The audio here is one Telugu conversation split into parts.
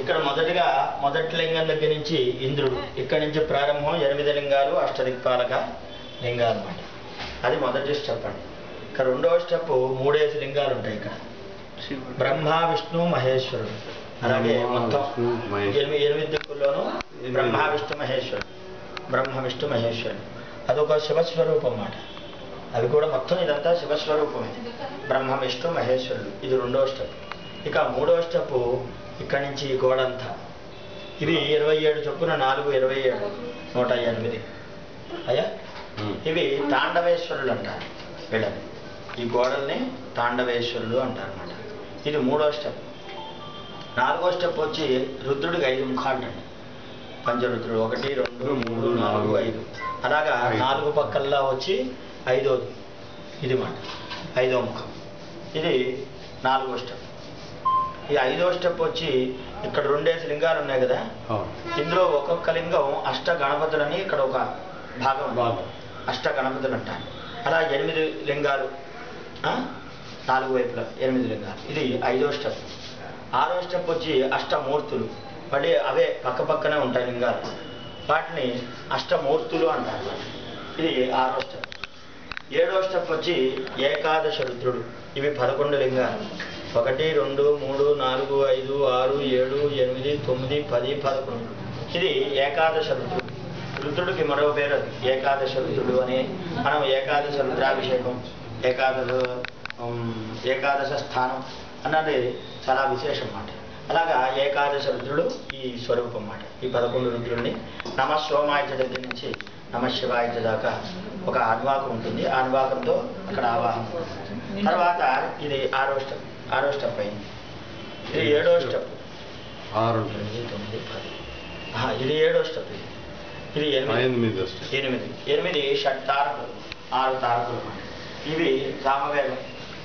ఇక్కడ మొదటి లింగం దగ్గర నుంచి ఇంద్రుడు, ఇక్కడి నుంచి ప్రారంభం 8 లింగాలు, అష్టదిక్పాలక లింగాలు అన్నమాట. అది మొదటి స్టెప్ అండి. ఇక రెండవ స్టెప్ 3 లింగాలు ఉంటాయి ఇక్కడ. బ్రహ్మ, విష్ణు, మహేశ్వరుడు. అలాగే మొత్తం 8 దిక్కుల్లోనూ బ్రహ్మ, విష్ణు, మహేశ్వరుడు. అదొక శివస్వరూపం అన్నమాట. అవి కూడా మొత్తం ఇదంతా శివస్వరూపమే. బ్రహ్మ, విష్ణు, మహేశ్వరుడు. ఇది రెండవ స్టెప్. ఇక మూడవ స్టెప్ ఇక్కడి నుంచి గోడంతా. ఇవి 27 చొప్పున 4 27 108 అయ్యా. ఇవి తాండవేశ్వరులు అంటారు వీళ్ళని. ఈ గోడల్ని తాండవేశ్వరులు అంటారు అన్నమాట. ఇది మూడవ స్టెప్. నాలుగో స్టెప్ వచ్చి రుద్రుడికి 5 ముఖాలు అండి. పంచరుద్రుడు 1 2 3 4 5. అలాగా 4 పక్కల్లో వచ్చి 5వది ఇది మాట, 5వ ముఖం. ఇది 4వ స్టెప్. ఈ 5వ స్టెప్ వచ్చి ఇక్కడ 2 లింగాలు ఉన్నాయి కదా, ఇందులో ఒక్కొక్క లింగం అష్ట గణపతులని ఇక్కడ ఒక భాగం అష్ట గణపతులు అంటారు. అలా 8 లింగాలు, 4 వైపులా 8 లింగాలు. ఇది 5వ స్టెప్. 6వ స్టెప్ వచ్చి అష్టమూర్తులు. మళ్ళీ అవే పక్క పక్కనే ఉంటాయి లింగాలు, వాటిని అష్టమూర్తులు అంటారు. ఇది 6వ స్టెప్. 7వ స్టెప్ వచ్చి ఏకాదశ రుద్రుడు. ఇవి 11 లింగాలు. 1 2 3 4 5 6 7 8 9 10 11. ఇది ఏకాదశ రుద్రుడు. రుద్రుడికి మరో పేరు ఏకాదశ రుద్రుడు అని. మనం ఏకాదశ రుద్రాభిషేకం, ఏకాదశ స్థానం అన్నది చాలా విశేషం అన్నమాట. అలాగా ఏకాదశ రుద్రుడు ఈ స్వరూపం అన్నమాట. ఈ 11 రుద్రుడిని నమ సోమాయుజ దగ్గర నుంచి నమ శివాయుజ దాకా ఒక అన్వాకం ఉంటుంది. ఆ అన్వాకంతో అక్కడ ఆవాహం. తర్వాత ఇది 6వ స్టెప్. 6వ స్టెప్ అయింది. ఇది 7వ స్టెప్. 6 8 9 10. ఇది 7వ స్టెప్. ఇది 8 షట్ తారకులు, 6 తారకులు. ఇవి సామవేదం,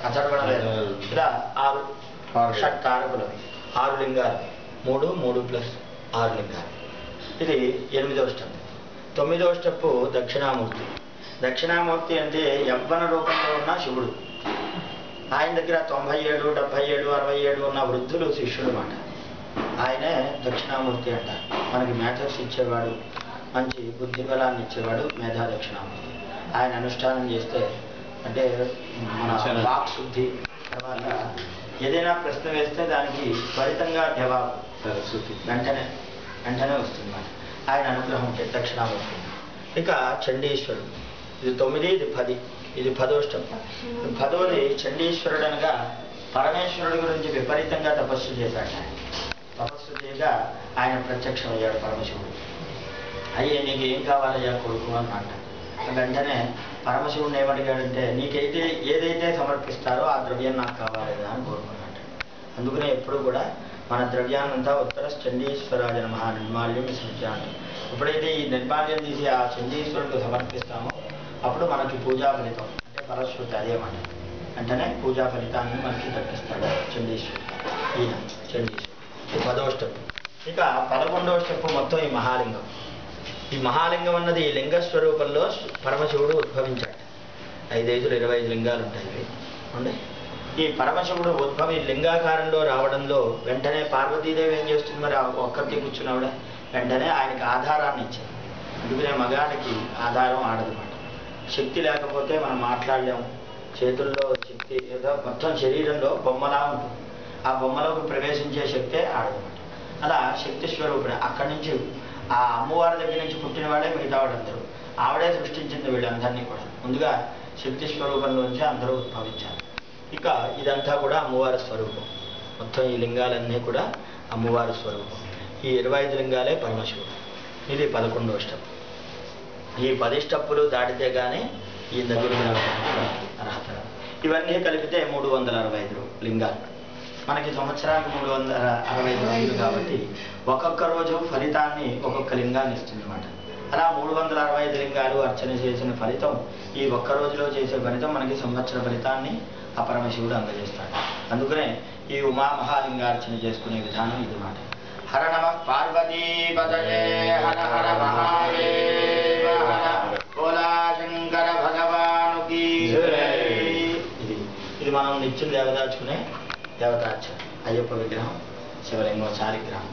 అథర్వణ వేదం. ఇలా 6 షట్ తారకులు, 6 లింగాలు. 3 3 ప్లస్ 6 లింగాలు. ఇది 8వ స్టెప్. 9వ స్టెప్ దక్షిణామూర్తి. దక్షిణామూర్తి అంటే యవ్వన రూపంలో ఉన్న శివుడు. ఆయన దగ్గర 97 77 67 ఉన్న వృద్ధులు శిష్యుడు అన్నమాట. ఆయనే దక్షిణామూర్తి అంటారు. మనకి మ్యాథ్స్ ఇచ్చేవాడు, మంచి బుద్ధి బలాన్ని ఇచ్చేవాడు మేధా దక్షిణామూర్తి. ఆయన అనుష్ఠానం చేస్తే అంటే మన వాక్ శుద్ధి, తర్వాత ఏదైనా ప్రశ్న వేస్తే దానికి త్వరితంగా జవాబు వెంటనే వస్తుంది మాట. ఆయన అనుగ్రహం ఉంటే దక్షిణామూర్తి. ఇక చండీశ్వరుడు. ఇది 9, ఇది 10. ఇది 10వ స్టెప్. 10వది చండీశ్వరుడు అనగా పరమేశ్వరుడి గురించి విపరీతంగా తపస్సు చేశాడు. తపస్సు చేయగా ఆయన ప్రత్యక్షమయ్యాడు పరమశివుడు. అయ్యే నీకు ఏం కావాలయ్యా కొడుకు అన్నమాట. వెంటనే పరమశివుడిని ఏమడిగాడంటే నీకైతే ఏదైతే సమర్పిస్తారో ఆ ద్రవ్యం నాకు కావాలేదా అని కోరుకున్నాడు. అందుకనే ఎప్పుడు కూడా మన ద్రవ్యాన్నంతా ఉత్తర చండీశ్వరాజ నమః నిర్మాల్యం విసర్జామి. ఎప్పుడైతే ఈ నిర్మాల్యం తీసి ఆ చండీశ్వరుడికి సమర్పిస్తామో అప్పుడు మనకి పూజా ఫలితం అంటే ఫలశ్రుతి అదేమాట. వెంటనే పూజా ఫలితాన్ని మనకి దక్కిస్తాడు చండీశ్వరుడు. ఈయన చండీశ్వరుడు. ఇది 10వ స్టెప్. ఇక 11వ స్టెప్ మొత్తం ఈ మహాలింగం. ఈ మహాలింగం అన్నది లింగ స్వరూపంలో పరమశివుడు ఉద్భవించాడు. 5 5 25 లింగాలు ఉంటాయి అండి. ఈ పరమశివుడు ఉద్భవి లింగాకారంలో రావడంలో వెంటనే పార్వతీదేవి ఏం చేస్తుంది మరి, ఒక్కరికి కూర్చున్నావిడ వెంటనే ఆయనకి ఆధారాన్ని ఇచ్చారు. అందుకనే మగాడికి ఆధారం ఆడదన్నమాట. శక్తి లేకపోతే మనం మాట్లాడలేము. చేతుల్లో శక్తి ఏదో మొత్తం శరీరంలో బొమ్మలా ఉంటుంది. ఆ బొమ్మలోకి ప్రవేశించే శక్తే ఆడదన్నమాట. అలా శక్తి స్వరూపుడే. అక్కడి నుంచి ఆ అమ్మవారి దగ్గర నుంచి పుట్టిన వాడే మిగతా వాడందరూ. ఆవిడే సృష్టించింది వీళ్ళందరినీ కూడా. ముందుగా శక్తి స్వరూపంలోంచి అందరూ ఉద్భవించారు. ఇక ఇదంతా కూడా అమ్మవారి స్వరూపం. మొత్తం ఈ లింగాలన్నీ కూడా అమ్మవారి స్వరూపం. ఈ 25 లింగాలే పరమశివుడు. ఇది 11వ స్టెప్. ఈ 10 స్టెప్పులు దాటితే కానీ ఈ దగ్గర అర్హత. ఇవన్నీ కలిపితే 365 లింగాలు. మనకి సంవత్సరానికి 365 రోజులు కాబట్టి ఒక్కొక్క రోజు ఫలితాన్ని ఒక్కొక్క లింగాన్ని ఇస్తుంది అన్నమాట. అలా 365 లింగాలు అర్చన చేసిన ఫలితం, ఈ ఒక్క రోజులో చేసే ఫలితం మనకి సంవత్సర ఫలితాన్ని ఆ పరమశివుడు అందజేస్తాడు. అందుకనే ఈ ఉమా మహాలింగార్చన చేసుకునే విధానం ఇది మాట. హర నమ పార్వతీపతయే హర హర మహాదేవ హర భోలా శంకర భగవానుకి. ఇది మనం నిత్యం దేవదాచుకునే దేవతార్చన. అయ్యప్ప విగ్రహం, శివలింగం, శాలిగ్రహం.